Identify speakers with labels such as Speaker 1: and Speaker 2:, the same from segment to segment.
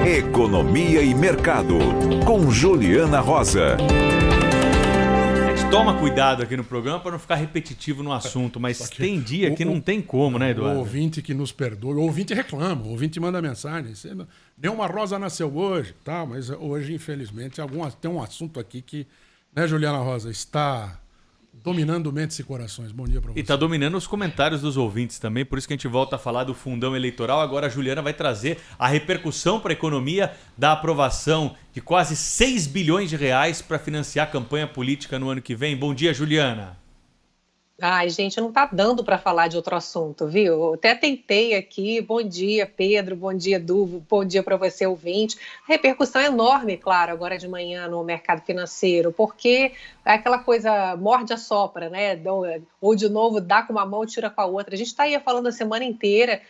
Speaker 1: Economia e Mercado, com Juliana Rosa.
Speaker 2: A gente toma cuidado aqui no programa para não ficar repetitivo no assunto, mas tem dia que não tem como, né, Eduardo?
Speaker 3: O ouvinte que nos perdoa, o ouvinte reclama, o ouvinte manda mensagem. Nenhuma Rosa nasceu hoje, tá? Mas hoje, infelizmente, tem um assunto aqui que, né, Juliana Rosa, está dominando mentes e corações. Bom dia para você.
Speaker 2: E está dominando os comentários dos ouvintes também, por isso que a gente volta a falar do fundão eleitoral. Agora a Juliana vai trazer a repercussão para a economia da aprovação de quase 6 bilhões de reais para financiar a campanha política no ano que vem. Bom dia, Juliana.
Speaker 4: Ai, gente, não tá dando para falar de outro assunto, viu? Eu até tentei aqui. Bom dia, Pedro. Bom dia, Du. Bom dia para você, ouvinte. A repercussão é enorme, claro, agora de manhã no mercado financeiro, porque é aquela coisa morde-a-sopra, né? Ou, de novo, dá com uma mão e tira com a outra. A gente está aí falando a semana inteira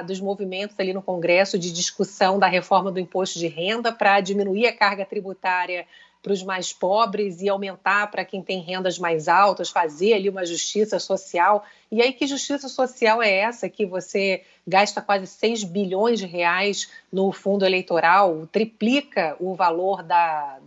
Speaker 4: dos movimentos ali no Congresso de discussão da reforma do imposto de renda para diminuir a carga tributária para os mais pobres e aumentar para quem tem rendas mais altas, fazer ali uma justiça social. E aí, que justiça social é essa que você gasta quase 6 bilhões de reais no fundo eleitoral, triplica o valor da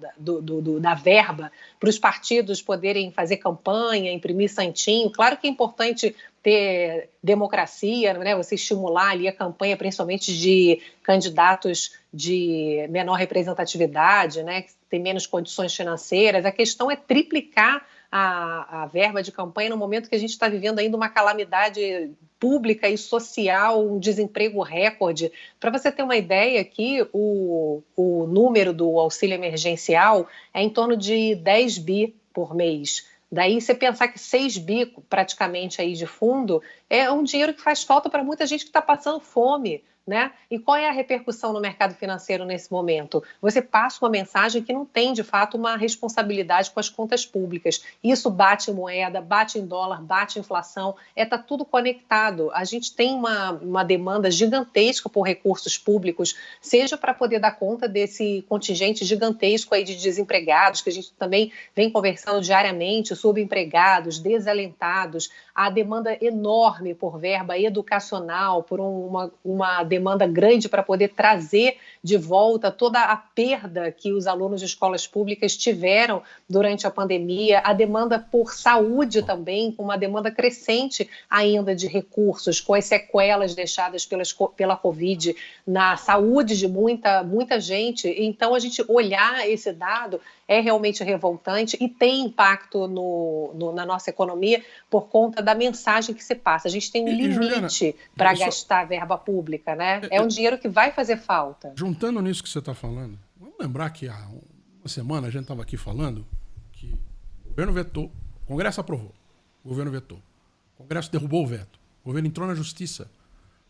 Speaker 4: verba para os partidos poderem fazer campanha, imprimir santinho? Claro que é importante ter democracia, né? Você estimular ali a campanha, principalmente de candidatos de menor representatividade, né? Que tem menos condições financeiras. A questão é triplicar a verba de campanha no momento que a gente está vivendo ainda uma calamidade pública e social, um desemprego recorde. Para você ter uma ideia aqui, o número do auxílio emergencial é em torno de 10 bi por mês. Daí você pensar que 6 bi praticamente aí de fundo é um dinheiro que faz falta para muita gente que está passando fome, né? E qual é a repercussão no mercado financeiro nesse momento? Você passa uma mensagem que não tem, de fato, uma responsabilidade com as contas públicas. Isso bate em moeda, bate em dólar, bate em inflação, está tudo conectado. A gente tem uma demanda gigantesca por recursos públicos, seja para poder dar conta desse contingente gigantesco aí de desempregados, que a gente também vem conversando diariamente, subempregados, desalentados, a demanda enorme por verba educacional, por uma demanda grande para poder trazer de volta toda a perda que os alunos de escolas públicas tiveram durante a pandemia, a demanda por saúde também, com uma demanda crescente ainda de recursos, com as sequelas deixadas pela Covid na saúde de muita gente. Então, a gente olhar esse dado é realmente revoltante e tem impacto na nossa economia por conta da mensagem que se passa. A gente tem um limite para gastar verba pública, né? É um dinheiro que vai fazer falta.
Speaker 3: Juntando nisso que você está falando, vamos lembrar que há uma semana a gente estava aqui falando que o governo vetou, o Congresso aprovou, o governo vetou, o Congresso derrubou o veto, o governo entrou na justiça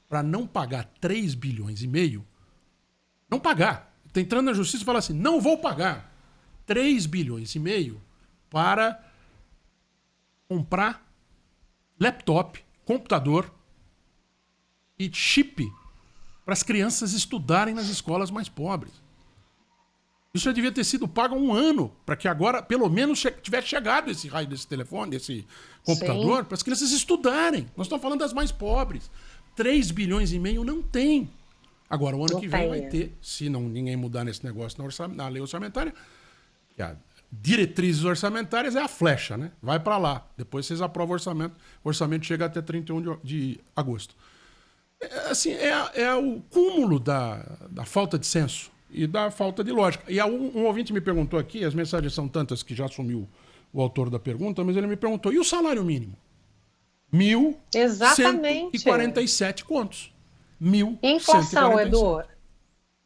Speaker 3: para não pagar 3 bilhões e meio, não pagar. Está entrando na justiça e fala assim, não vou pagar 3 bilhões e meio para comprar laptop, computador e chip para as crianças estudarem nas escolas mais pobres. Isso já devia ter sido pago há um ano, para que agora, pelo menos, tivesse chegado esse raio desse telefone, desse computador, para as crianças estudarem. Nós estamos falando das mais pobres. 3 bilhões e meio não tem. Agora, o ano que vem vai ter, se ninguém mudar nesse negócio na lei orçamentária, que a diretrizes orçamentárias é a flecha, né? Vai para lá. Depois vocês aprovam o orçamento chega até 31 de agosto. É o cúmulo da falta de senso e da falta de lógica. E um ouvinte me perguntou aqui, as mensagens são tantas que já assumiu o autor da pergunta, mas ele me perguntou, e o salário mínimo? 1.147 contos. 1.147.
Speaker 4: Inflação, Edu?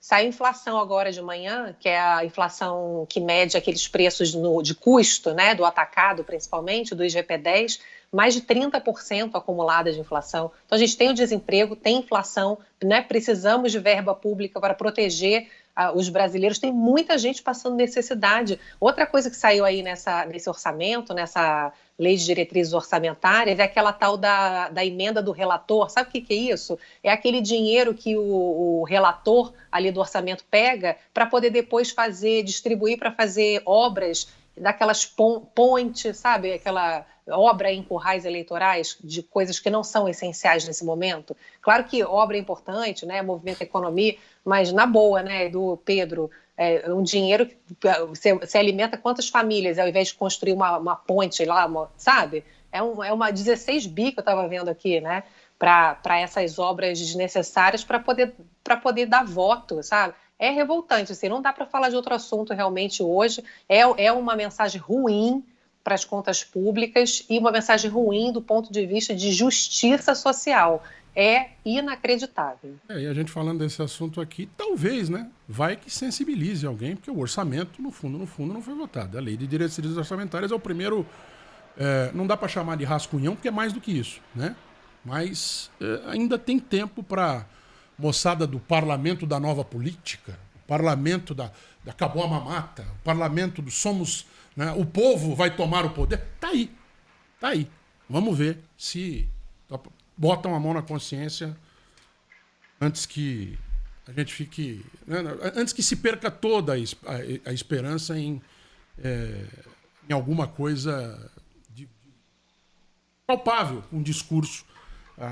Speaker 4: Sai a inflação agora de manhã, que é a inflação que mede aqueles preços de custo, né, do atacado principalmente, do IGP-10, mais de 30% acumulada de inflação. Então a gente tem o desemprego, tem inflação, né, precisamos de verba pública para proteger os brasileiros, tem muita gente passando necessidade. Outra coisa que saiu aí nesse orçamento, nessa lei de diretrizes orçamentárias, é aquela tal da emenda do relator. Sabe o que é isso? É aquele dinheiro que o relator ali do orçamento pega para poder depois distribuir para fazer obras daquelas pontes, sabe? obra em currais eleitorais de coisas que não são essenciais nesse momento. Claro que obra é importante, né, movimento economia, mas na boa, né, do Pedro, um dinheiro que você alimenta quantas famílias ao invés de construir uma ponte lá, sabe? É uma 16 bi que eu estava vendo aqui, né, para essas obras desnecessárias para poder dar voto, sabe? É revoltante, assim, não dá para falar de outro assunto realmente hoje. É uma mensagem ruim para as contas públicas e uma mensagem ruim do ponto de vista de justiça social. É inacreditável.
Speaker 3: E a gente falando desse assunto aqui, talvez, né, vai que sensibilize alguém, porque o orçamento, no fundo, não foi votado. A lei de diretrizes orçamentárias é o primeiro... não dá para chamar de rascunhão, porque é mais do que isso, né? Mas ainda tem tempo para moçada do parlamento da nova política, o parlamento da acabou a mamata, o parlamento do somos, né, o povo vai tomar o poder. Tá aí. Vamos ver se botam a mão na consciência antes que a gente fique, né, antes que se perca toda a esperança em alguma coisa palpável, um discurso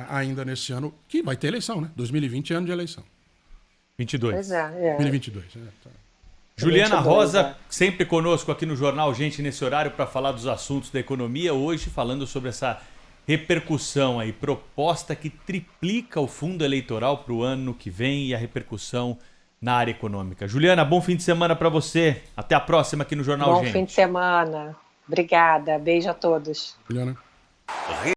Speaker 3: ainda nesse ano, que vai ter eleição, né? 2020 é ano de eleição.
Speaker 2: 22.
Speaker 4: Pois é.
Speaker 3: 2022. Tá.
Speaker 2: Juliana
Speaker 4: 22,
Speaker 2: Rosa, sempre conosco aqui no Jornal Gente nesse horário para falar dos assuntos da economia, hoje falando sobre essa repercussão aí, proposta que triplica o fundo eleitoral para o ano que vem e a repercussão na área econômica. Juliana, bom fim de semana para você. Até a próxima aqui no Jornal Gente.
Speaker 4: Bom fim de semana. Obrigada. Beijo a todos.
Speaker 3: Juliana.